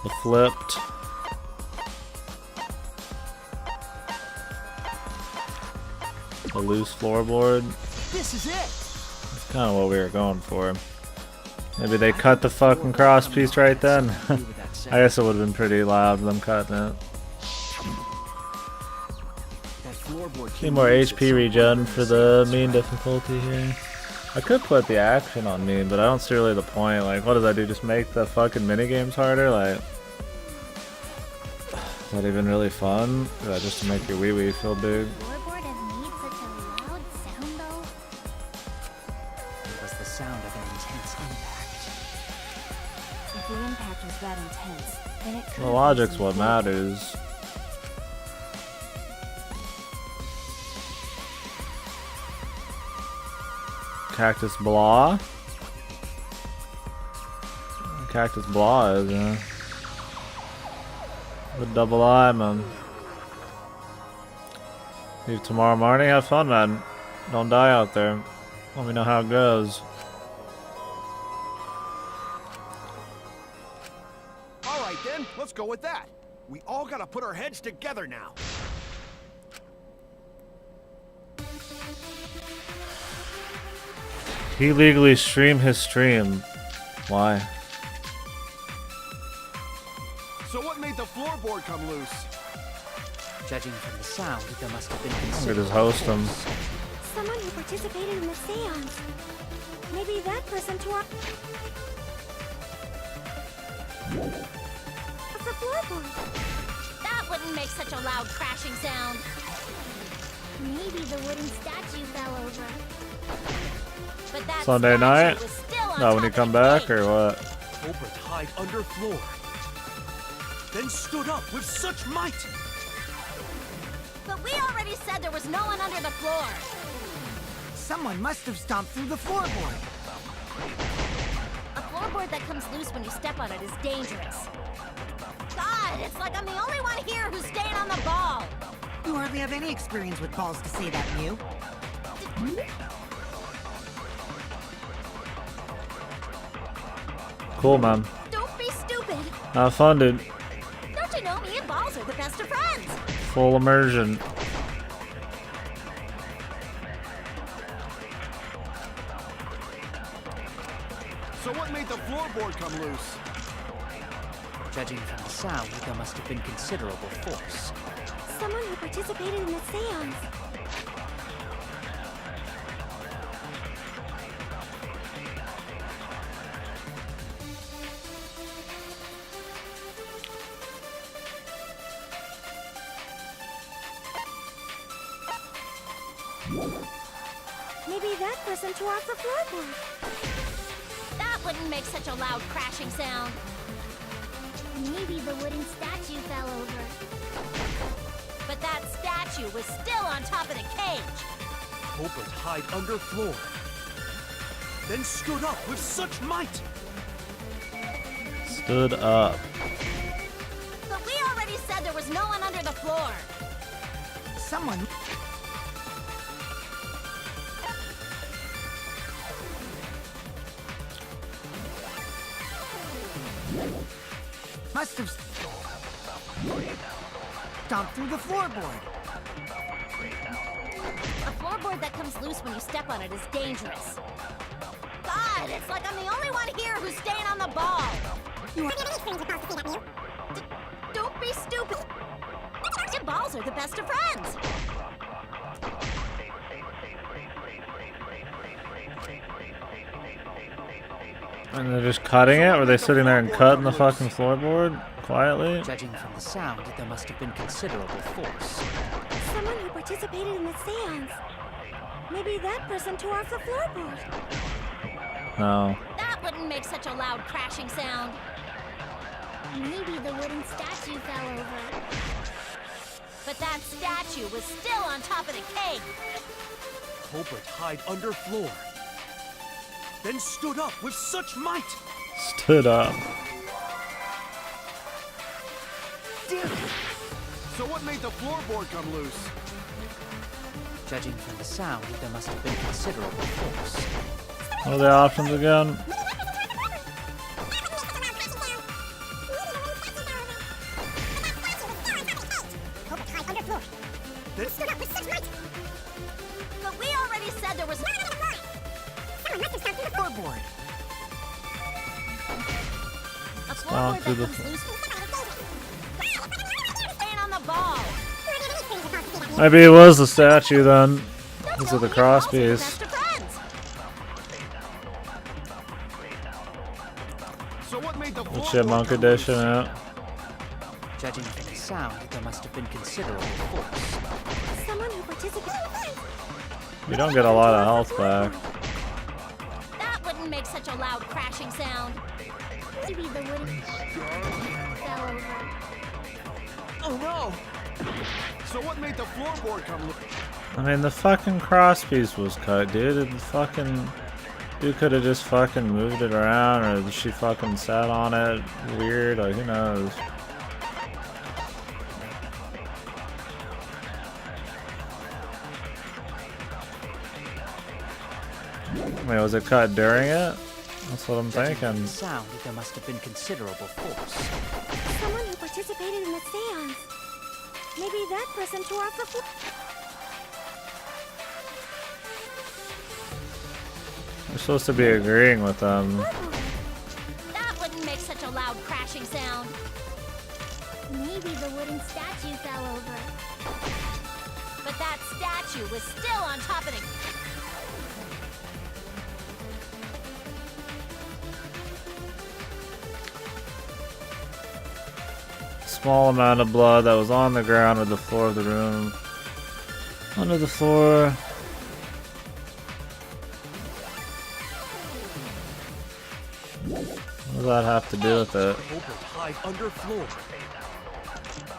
The flipped. The loose floorboard. This is it. That's kind of what we were going for. Maybe they cut the fucking cross piece right then. I guess it would have been pretty loud them cutting it. Need more HP regen for the mean difficulty here. I could put the action on mean, but I don't see really the point. Like, what does that do? Just make the fucking minigames harder? Like, is that even really fun? Or is that just to make your wee wee feel big? Floorboard has made such a loud sound, though. It was the sound of an intense impact. If the impact was that intense, then it could The logic's what matters. Cactus Blah? Cactus Blah is, with double I, man. Leave tomorrow morning. Have fun, man. Don't die out there. Let me know how it goes. Alright then, let's go with that. We all gotta put our heads together now. He legally stream his stream. Why? So what made the floorboard come loose? Judging from the sound, there must have been I could considerable just host him. Someone who participated in the seance. Maybe that person tore up the floorboard. That wouldn't make such a loud crashing sound. Maybe the wooden statue fell over. But that Sunday statue night? was still on No, when top you of come the back cage. or what? Culprit hide under floor. Then stood up with such might. But we already said there was no one under the floor. Someone must have stomped through the floorboard. A floorboard that comes loose when you step on it is dangerous. God, it's like I'm the only one here who's staying on the ball. You hardly have any experience with balls to say that, Mew. Cool, man. Don't be stupid. Have fun, dude. Don't you know me and balls are the best of friends? Full immersion. So what made the floorboard come loose? Judging from the sound, there must have been considerable force. Someone who participated in the seance. Maybe that person tore off the floorboard. That wouldn't make such a loud crashing sound. Maybe the wooden statue fell over. But that statue was still on top of the cage. Culprit hide under floor. Then stood up with such might. Stood up. But we already said there was no one under the floor. Someone... must have stomped through the floorboard. A floorboard that comes loose when you step on it is dangerous. God, it's like I'm the only one here who's staying on the ball. Don't be stupid. Your balls are the best of friends. And they're just cutting it? Or are they sitting there and cutting the fucking floorboard quietly? Judging from the sound, there must have been considerable force. Someone who participated in the seance. Maybe that person tore off the floorboard. No. That wouldn't make such a loud crashing sound. Maybe the wooden statue fell over. But that statue was still on top of the cage. Culprit hide under floor. Then stood up with such might. Stood up. Damn it! So what made the floorboard come loose? Judging from the sound, there must have been considerable force. What are the options again? But we already said there was no floorboard. A floorboard that through the comes loose. Staying on the ball. Maybe it was the statue then. These are the cross piece. So what made the The Chipmunk edition out. Judging from the sound, there must have been considerable force. Someone who participated. You don't get a lot of health back. That wouldn't make such a loud crashing sound. Maybe the wooden fell over. Oh no! So what made the floorboard come loose? I mean, the fucking cross piece was cut, dude. The fucking dude could have just fucking moved it around, or she fucking sat on it weird. Like, who knows? Wait, was it cut during it? That's what I'm Judging from thinking. the sound, there must have been considerable force. Someone who participated in the seance. Maybe that person tore off the floor. We're supposed to be agreeing with them. That wouldn't make such a loud crashing sound. Maybe the wooden statue fell over. But that statue was still on top of it. Small amount of blood that was on the ground or the floor of the room. Under the floor. What does that have to do with it? Culprit hide under floor.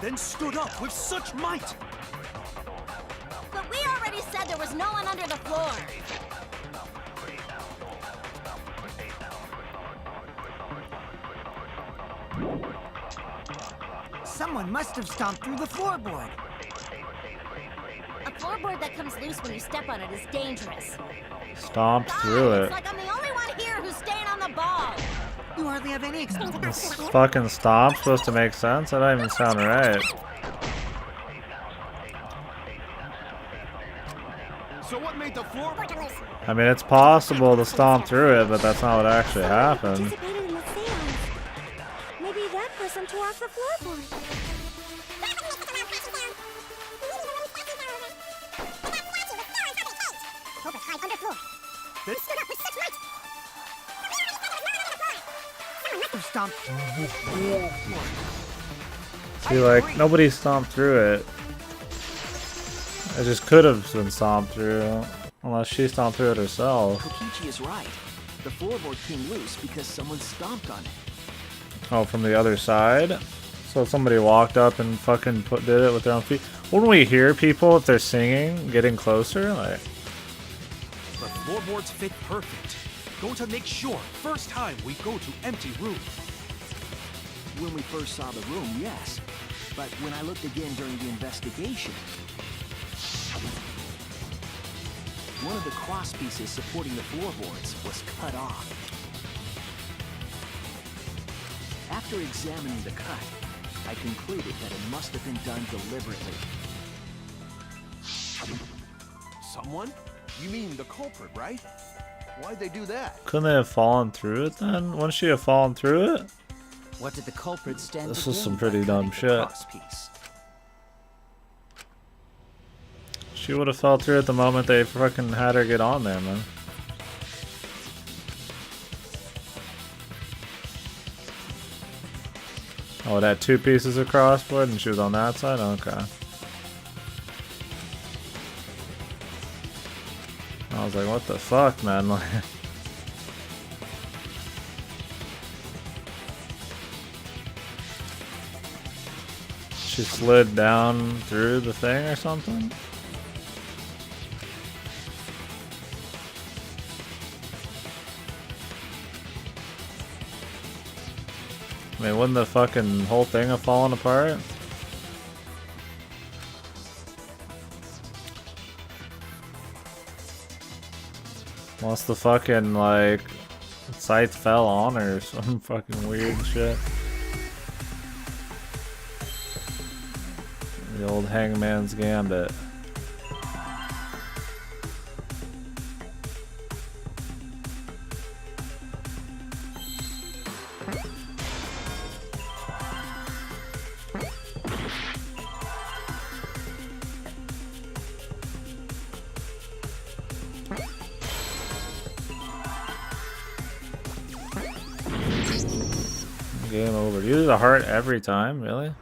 Then stood up with such might. But we already said there was no one under the floor. Someone must have stomped through the floorboard. A floorboard that comes loose when you step on it is dangerous. Stomped God, through it's it. like I'm the only one here who's staying on the ball. You hardly have any experience. This fucking stomp supposed to make sense? That don't even sound right. So what made the floorboard? I mean, it's possible to stomp through it, but that's not what actually happened. Participated in the seance. Maybe that person tore off the floorboard. Then Stomped. See, like, nobody stomped through it. It just could have been stomped through. Unless she stomped through it herself. Kokichi is right. The floorboard came loose because someone stomped on it. Oh, from the other side? So somebody walked up and fucking did it with their own feet. Wouldn't we hear people if they're singing getting closer? Like, the floorboards fit perfect. Going to make sure first time we go to empty room. When we first saw the room, yes. But when I looked again during the investigation, one of the cross pieces supporting the floorboards was cut off. After examining the cut, I concluded that it must have been done deliberately. Someone? You mean the culprit, right? Why'd they do that? couldn't they have fallen through it then? Wouldn't she have fallen through it? What did the culprit stand This to is some gain pretty by dumb cutting the shit. crosspiece? She would have fell through it the moment they fucking had her get on there, man. Oh, it had two pieces of crossboard and she was on that side? Okay. I was like, what the fuck, man? Like, she slid down through the thing or something? I mean, wouldn't the fucking whole thing have fallen apart? Unless the fucking, like, scythe fell on her or some fucking weird shit. The old Hangman's Gambit. You lose a heart every time, really?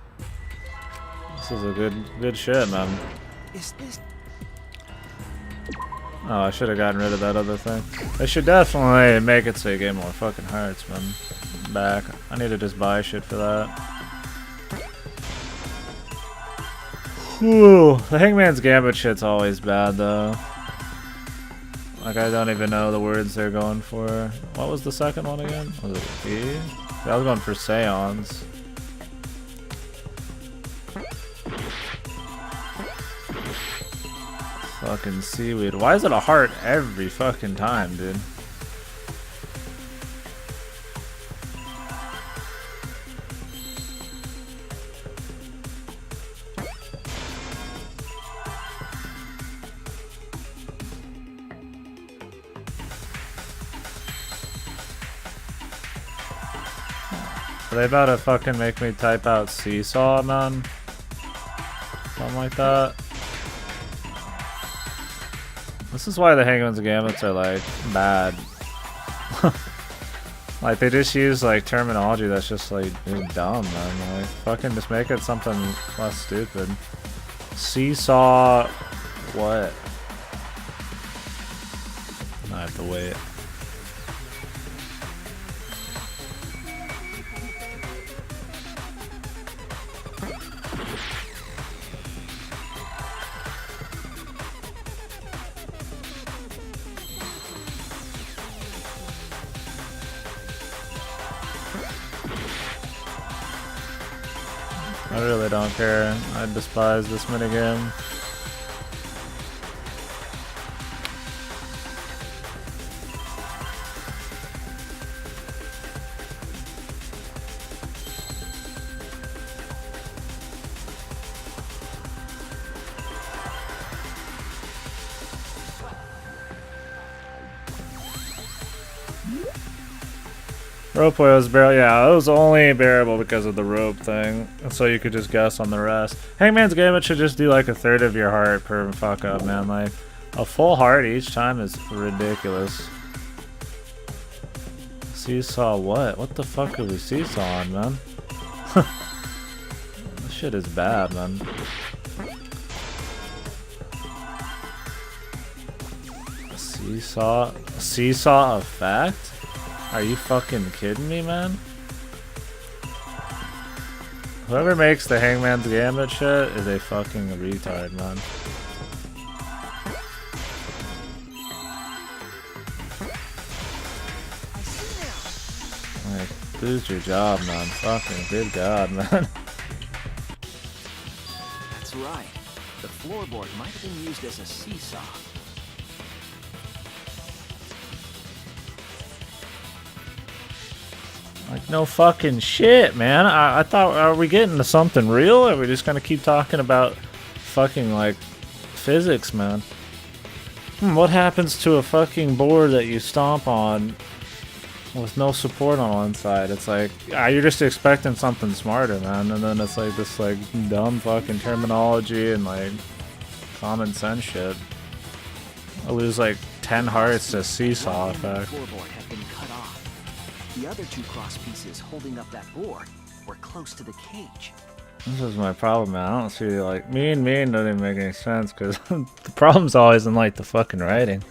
This is a good shit, man. Is this... Oh, I should have gotten rid of that other thing. They should definitely make it so you get more fucking hearts, man. Back. I need to just buy shit for that. Ooh, the Hangman's Gambit shit's always bad, though. Like, I don't even know the words they're going for. What was the second one again? Was it E? I was going for Seance. Fucking seaweed. Why is it a heart every fucking time, dude? Are they about to fucking make me type out seesaw, man? Something like that. This is why the Hangman's Gambits are like bad. Like they just use like terminology that's just like dumb, man. Like fucking just make it something less stupid. Seesaw, what? I have to wait. I really don't care. I despise this minigame. Rope was bearable. Yeah, it was only bearable because of the rope thing, so you could just guess on the rest. Hangman's Gambit should just do like a third of your heart per fuck up, man. Like a full heart each time is ridiculous. Seesaw what? What the fuck are we seesawing, man? This shit is bad, man. Seesaw effect? Are you fucking kidding me, man? Whoever makes the Hangman's Gambit shit is a fucking retard, man. Like, lose your job, man. Fucking good god, man. That's right. The floorboard might have been used as a seesaw. Like, no fucking shit, man. I thought, are we getting to something real? Or are we just gonna keep talking about fucking, like, physics, man? What happens to a fucking board that you stomp on with no support on one side? It's like, you're just expecting something smarter, man. And then it's like this, like, dumb fucking terminology and, like, common sense shit. I lose, like, 10 hearts to seesaw effect. The other two cross pieces holding up that board were close to the cage. This is my problem, man. I don't see, like, mean doesn't even make any sense, because the problem's always in, like, the fucking writing.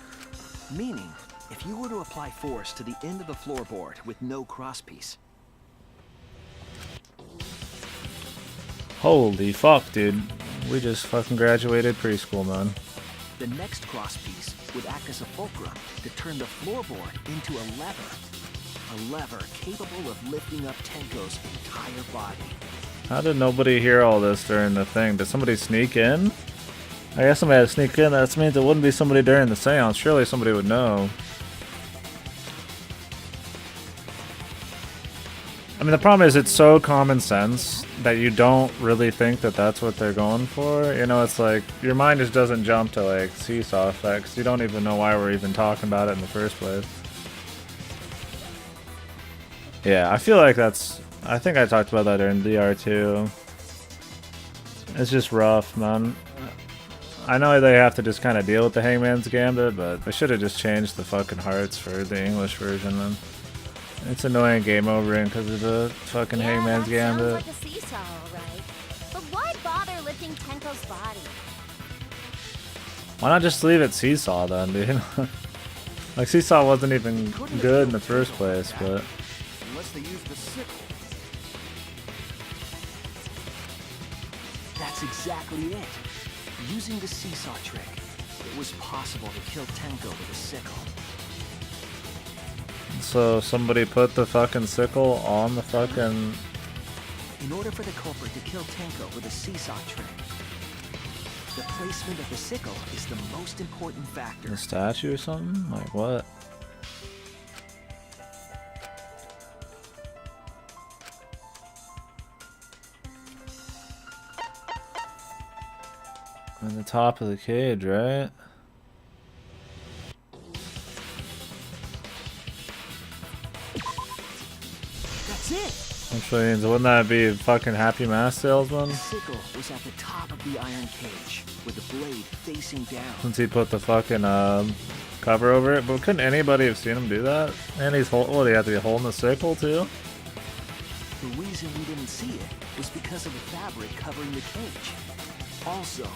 Meaning, if you were to apply force to the end of the floorboard with no crosspiece. Holy fuck, dude. We just fucking graduated preschool, man. The next crosspiece would act as a fulcrum to turn the floorboard into a lever. A lever capable of lifting up Tenko's entire body. How did nobody hear all this during the thing? Did somebody sneak in? I guess somebody had to sneak in. That means it wouldn't be somebody during the seance. Surely somebody would know. I mean, the problem is it's so common sense that you don't really think that that's what they're going for. You know, it's like your mind just doesn't jump to like seesaw effects. You don't even know why we're even talking about it in the first place. Yeah, I feel like that's... I think I talked about that during DR2. It's just rough, man. I know they have to just kind of deal with the Hangman's Gambit, but they should have just changed the fucking hearts for the English version, man. It's annoying game overing because of the fucking Hangman's that sounds Gambit. like a seesaw, alright. But why bother lifting Tenko's body? Why not just leave it Seesaw then, dude? Like, Seesaw wasn't even good in the first place, but... Unless they use the sickle. That's exactly it. Using the seesaw trick, it was possible to kill Tenko with a sickle. So somebody put the fucking sickle on the fucking... In order for the culprit to kill Tenko with a seesaw trick, the placement of the sickle is the most important factor. the statue or something? Like, what? On the top of the cage, right? That's it! Which means, wouldn't that be a fucking Happy Mask Salesman? The sickle was at the top of the iron cage, with the blade facing down. Since he put the fucking cover over it, but couldn't anybody have seen him do that? And he's what? He had to be holding the sickle too. The reason we didn't see it was because of the fabric covering the cage. Also,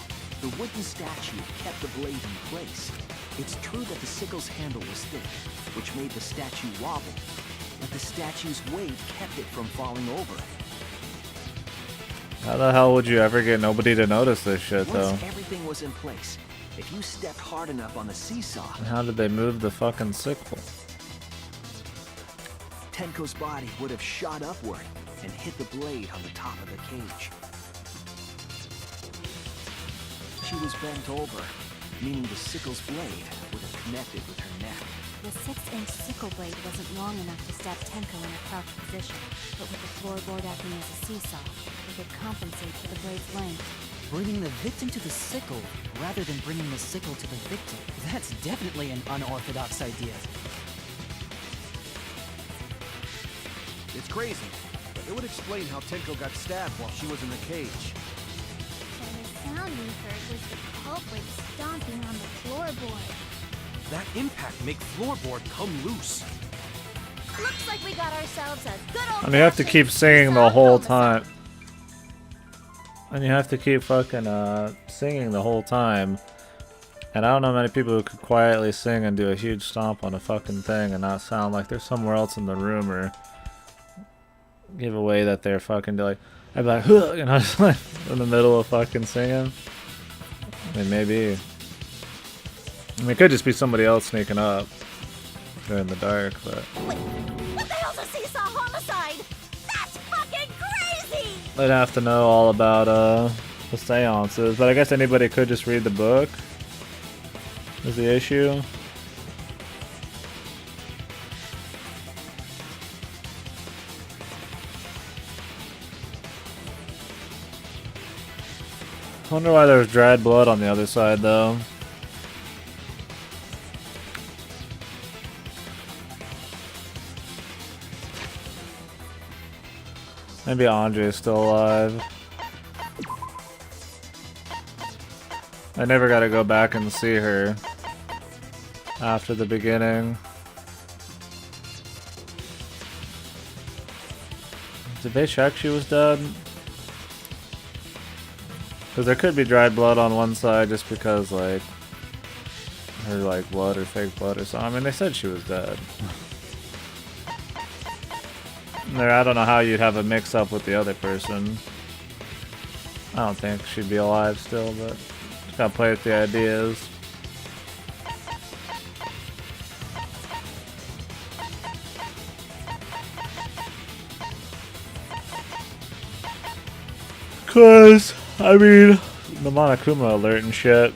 the wooden statue kept the blade in place. It's true that the sickle's handle was thick, which made the statue wobble, but the statue's weight kept it from falling over. How the hell would you ever get nobody to notice this shit though? Once everything was in place, if you stepped hard enough on the seesaw, And how did they move the fucking sickle? Tenko's body would have shot upward and hit the blade on the top of the cage. She was bent over, meaning the sickle's blade would have connected with her neck. The 6-inch sickle blade wasn't long enough to stab Tenko in a crouched position, but with the floorboard acting as a seesaw, it could compensate for the blade's length. Bringing the victim to the sickle rather than bringing the sickle to the victim. That's definitely an unorthodox idea. It's crazy, but it would explain how Tenko got stabbed while she was in the cage. So the sound we heard was the culprit stomping on the floorboard. That impact make floorboard come loose. Looks like we got ourselves a good old. And you have to keep singing the whole time. And you have to keep fucking singing the whole time. And I don't know many people who could quietly sing and do a huge stomp on a fucking thing and not sound like they're somewhere else in the room or give away that they're fucking like, I'd be like, huh, you know, just like in the middle of fucking singing. I mean, maybe. I mean, it could just be somebody else sneaking up. They're in the dark, but. Wait, what the hell's a seesaw homicide? That's fucking crazy! They'd have to know all about the seances, but I guess anybody could just read the book. Is the issue. I wonder why there was dried blood on the other side, though. Maybe Andre's still alive. I never got to go back and see her after the beginning. Did they check she was dead? Because there could be dried blood on one side just because, like, her, like, blood or fake blood or something. I mean, they said she was dead. There, I don't know how you'd have a mix-up with the other person. I don't think she'd be alive still, but just gotta play with the ideas. Cause, I mean, the Monokuma alert and shit.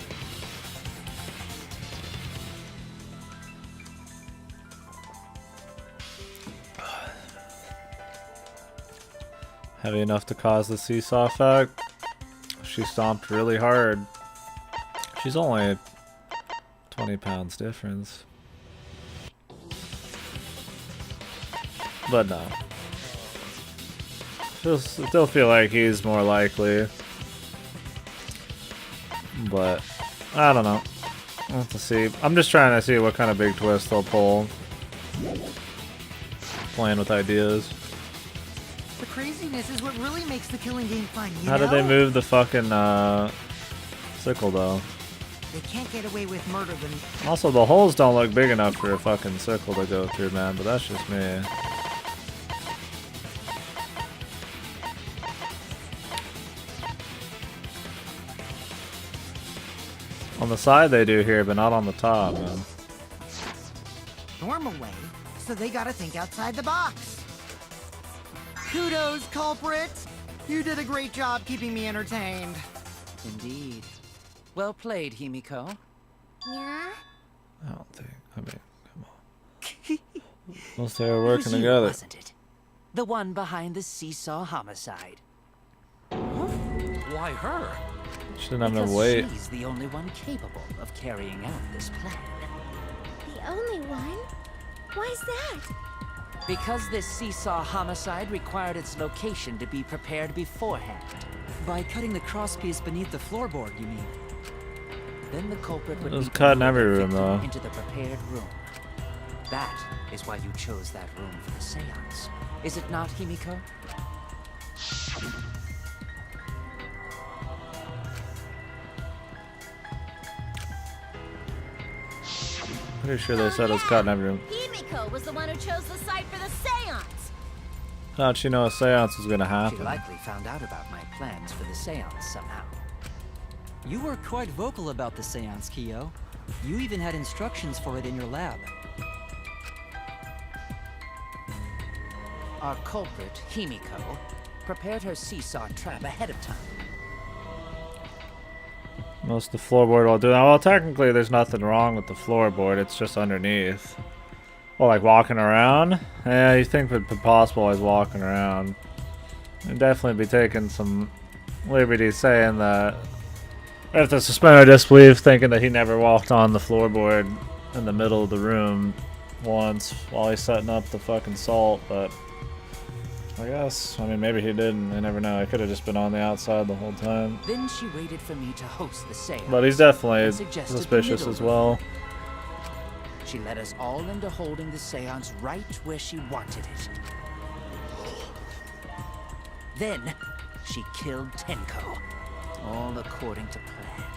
Heavy enough to cause the seesaw effect. She stomped really hard. She's only 20 pounds difference. But no. Still feel like he's more likely. But I don't know. We'll have to see. I'm just trying to see what kind of big twist they'll pull. playing with ideas. The craziness is what really makes the killing game fun, you How know? did they move the fucking sickle though? They can't get away with murder then. Also, the holes don't look big enough for a fucking sickle to go through, man, but that's just me. On the side they do here, but not on the top, man. Normal way, so they gotta think outside the box. Kudos, culprit! You did a great job keeping me entertained. Indeed. Well played, Himiko. Yeah? I don't think. I mean, come on. Unless they were It working was you, together. wasn't it? The one behind the seesaw homicide. Why her? She didn't have no Because weight. she's the only one capable of carrying out this plan. The only one? Why's that? Because this seesaw homicide required its location to be prepared beforehand. By cutting the crosspiece beneath the floorboard, you mean? Then the culprit would It was be cut in to lure every the room, victim though. into the prepared room. That is why you chose that room for the seance. Is it not, Himiko? Pretty sure they said it was cut in every room. Himiko was the one who chose the site for the seance. How'd she know a seance was gonna She happen? likely found out about my plans for the seance somehow. You were quite vocal about the seance, Kyo. You even had instructions for it in your lab. Our culprit, Himiko, prepared her seesaw trap ahead of time. Most of the floorboard will do that. Well, technically, there's nothing wrong with the floorboard. It's just underneath. Well, like walking around? Yeah, you think it'd be possible as walking around. I'd definitely be taking some liberty saying that I have to suspend our disbelief thinking that he never walked on the floorboard in the middle of the room once while he's setting up the fucking salt, but I guess, I mean, maybe he didn't. I never know. I could have just been on the outside the whole time. Then she waited for me to host the seance. But he's definitely and suggested the suspicious middle as room. well. She led us all into holding the seance right where she wanted it. Then, she killed Tenko. All according to plan.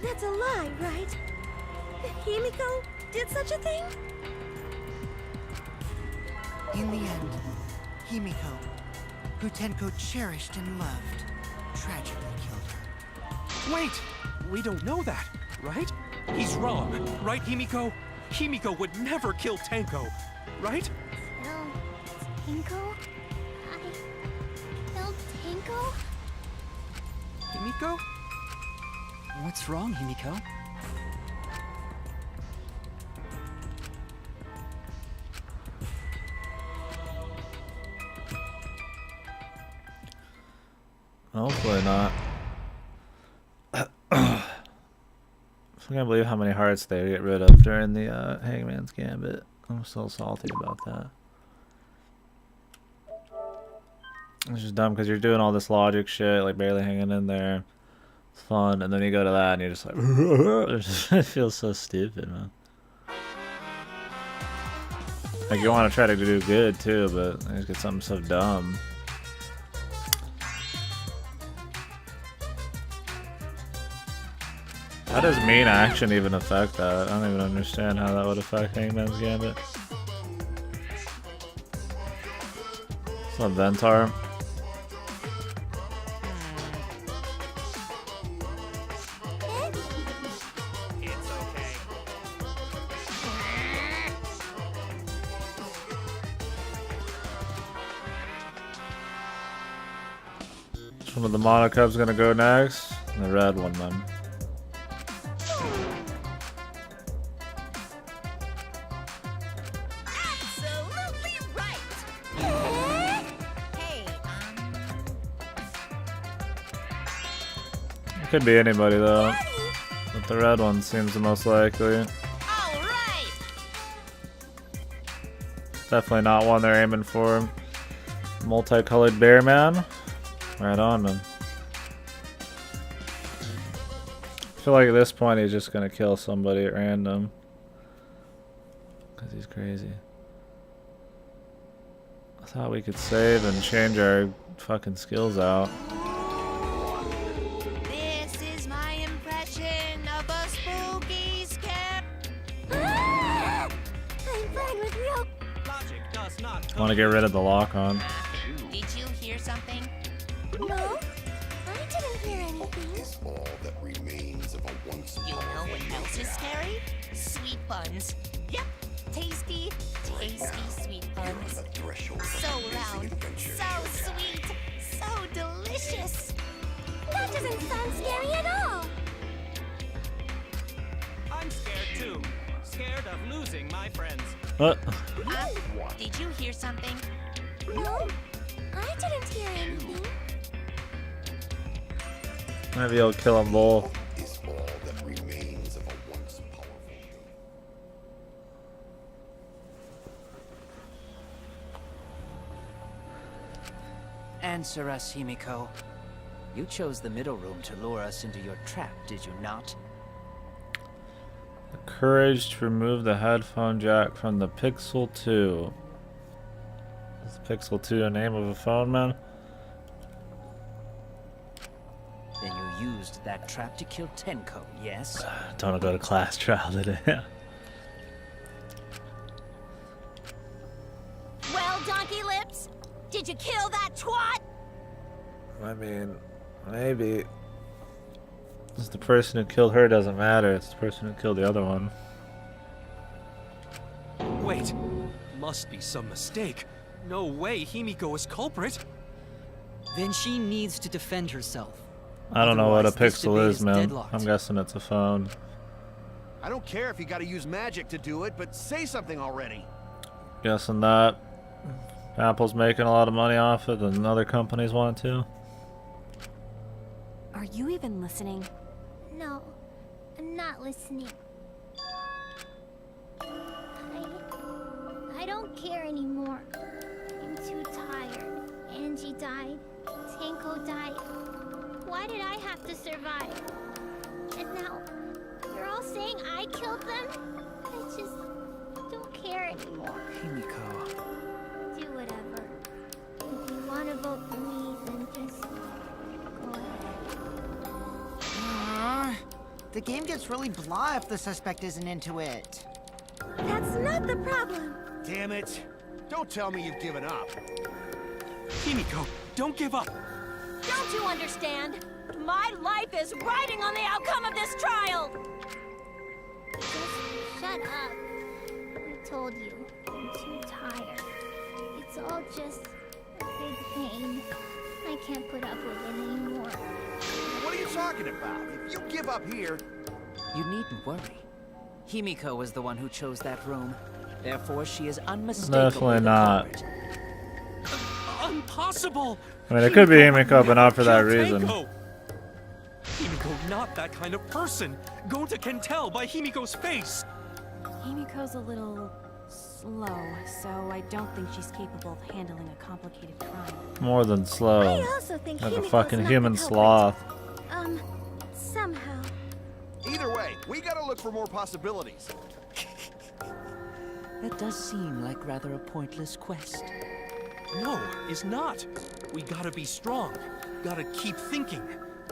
That's a lie, right? Himiko did such a thing? In the end, Himiko, who Tenko cherished and loved, tragically killed her. Wait! We don't know that, right? He's wrong, right, Himiko? Himiko would never kill Tenko, right? Tinko? I killed Tinko? Himiko? What's wrong, Himiko? Hopefully not. I can't believe how many hearts they get rid of during the Hangman's Gambit. I'm still salty about that. It's just dumb because you're doing all this logic shit, like barely hanging in there. It's fun, and then you go to that and you're just like, it feels so stupid, man. Like you want to try to do good too, but you just get something so dumb. How does mean action even affect that? I don't even understand how that would affect Hangman's Gambit. It's not Ventar. Which one of the Mono Cubs gonna go next? The red one, then. Absolutely right. Hey, It could be anybody though, but the red one seems the most likely. all right. Definitely not one they're aiming for. Multicolored bear man. Right on, man. I feel like at this point he's just gonna kill somebody at random. Cause he's crazy. Thought we could save and change our fucking skills out. This is my impression of a spooky scare. I'm fine with real. Logic does not. I want to get rid of the lock on. Did you hear something? No, I didn't hear anything. Is all that remains of a once You know what else is scary? Sweet buns. Yep, tasty sweet buns. the threshold So round, so sweet, so delicious. That doesn't sound scary at all. I'm scared too. Scared of losing my friends. What? Did you hear something? No, I didn't hear anything. Maybe I'll kill them both. is all that remains of a once powerful. Answer us, Himiko. You chose the middle room to lure us into your trap, did you not? The courage to remove the headphone jack from the Pixel 2. Is the Pixel 2 a name of a phone, man? Then you used that trap to kill Tenko, yes? Don't go to class trial today. Well, Donkey Lips, did you kill that twat? I mean, maybe. It's the person who killed her doesn't matter. It's the person who killed the other one. Wait, must be some mistake. No way Himiko is culprit. Then she needs to defend herself. I don't know what a Otherwise, this pixel debate is, man. deadlocked. I'm guessing it's a phone. I don't care if you gotta use magic to do it, but say something already. Guessing that Apple's making a lot of money off it and other companies want to. Are you even listening? No, I'm not listening. I don't care anymore. I'm too tired. Angie died. Tanko died. Why did I have to survive? And now, you're all saying I killed them? I just don't care anymore. Himiko. Do whatever. If you want to vote for me, then just go ahead. The game gets really blah if the suspect isn't into it. That's not the problem. Damn it. Don't tell me you've given up. Himiko, don't give up. Don't you understand? My life is riding on the outcome of this trial! Just shut up. I told you, I'm too tired. It's all just a big pain. I can't put up with it anymore. What are you talking about? If you give up here... You needn't worry. Himiko was the one who chose that room. Therefore, she is unmistakably Definitely the not. culprit. Impossible! I mean, it could be Himiko, but not for that Kill reason. Tanko. Himiko, not that kind of person. Gonta can tell by Himiko's face. Himiko's a little slow, so I don't think she's capable of handling a complicated crime. More than I slow. also think Like a Himiko's fucking not human the culprit. sloth. Somehow. Either way, we gotta look for more possibilities. That does seem like rather a pointless quest. No, it's not. We gotta be strong. Gotta keep thinking.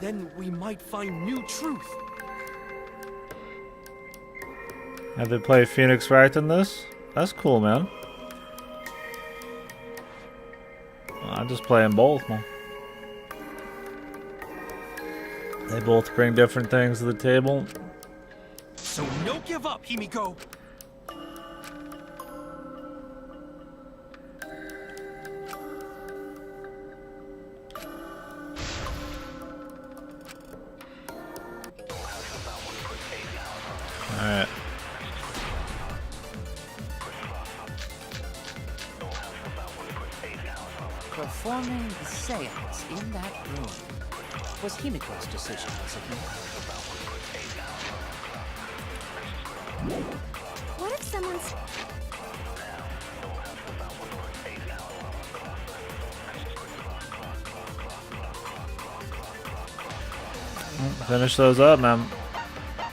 Then we might find new truth. Have they played Phoenix Wright in this? That's cool, man. I'm just playing both, man. They both bring different things to the table. So no give up, Himiko. Alright. Performing the seance in that room was Himiko's decision, was it not? What if someone's... Finish those up, man.